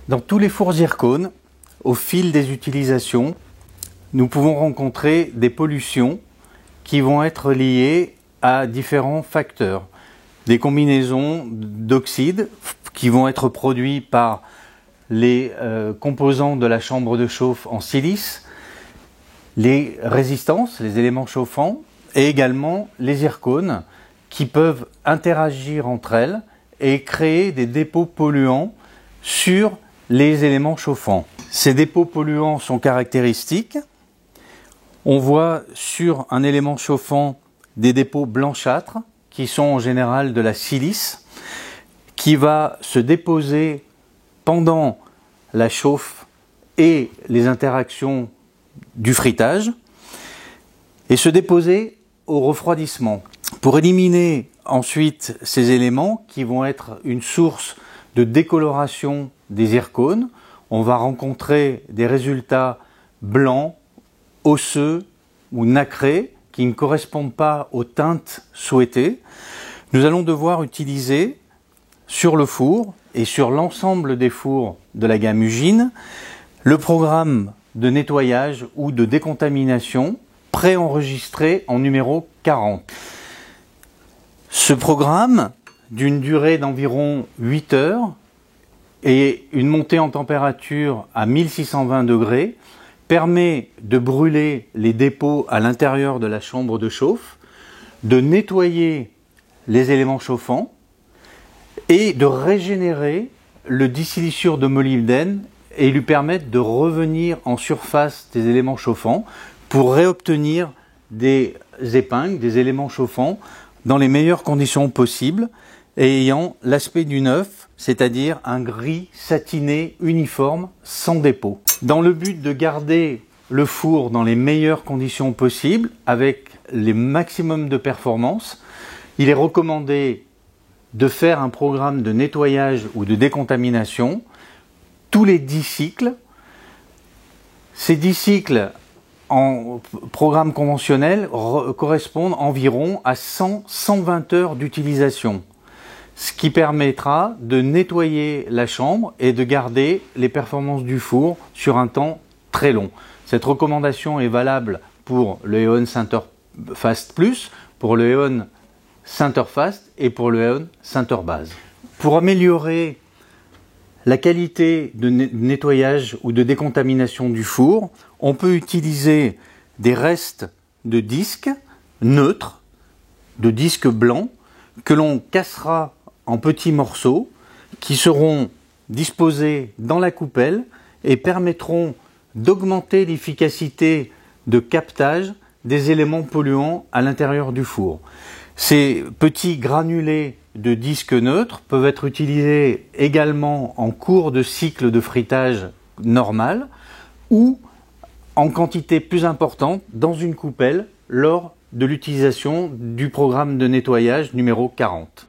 Dans tous les fours zircones, au fil des utilisations, nous pouvons rencontrer des pollutions qui vont être liées à différents facteurs. Des combinaisons d'oxydes qui vont être produits par les composants de la chambre de chauffe en silice, les résistances, les éléments chauffants, et également les zircones qui peuvent interagir entre elles et créer des dépôts polluants sur les éléments chauffants. Ces dépôts polluants sont caractéristiques. On voit sur un élément chauffant des dépôts blanchâtres qui sont en général de la silice qui va se déposer pendant la chauffe et les interactions du fritage et se déposer au refroidissement. Pour éliminer ensuite ces éléments qui vont être une source de décoloration des zircones, on va rencontrer des résultats blancs, osseux ou nacrés qui ne correspondent pas aux teintes souhaitées. Nous allons devoir utiliser sur le four et sur l'ensemble des fours de la gamme Ugine le programme de nettoyage ou de décontamination préenregistré en numéro 40. Ce programme, d'une durée d'environ 8 heures et une montée en température à 1620 degrés, permet de brûler les dépôts à l'intérieur de la chambre de chauffe, de nettoyer les éléments chauffants et de régénérer le disiliciure de molybdène et lui permettre de revenir en surface des éléments chauffants pour réobtenir des épingles, des éléments chauffants dans les meilleures conditions possibles et ayant l'aspect du neuf, c'est-à-dire un gris satiné uniforme sans dépôt. Dans le but de garder le four dans les meilleures conditions possibles, avec les maximums de performance, il est recommandé de faire un programme de nettoyage ou de décontamination tous les 10 cycles. Ces 10 cycles en programme conventionnel correspondent environ à 100-120 heures d'utilisation, ce qui permettra de nettoyer la chambre et de garder les performances du four sur un temps très long. Cette recommandation est valable pour le Eon Sinterfast Plus, pour le Eon Sinterfast et pour le Eon Sinterbase. Pour améliorer la qualité de nettoyage ou de décontamination du four, on peut utiliser des restes de disques neutres, de disques blancs, que l'on cassera en petits morceaux, qui seront disposés dans la coupelle et permettront d'augmenter l'efficacité de captage des éléments polluants à l'intérieur du four. Ces petits granulés de disques neutres peuvent être utilisés également en cours de cycle de fritage normal ou en quantité plus importante dans une coupelle lors de l'utilisation du programme de nettoyage numéro 40.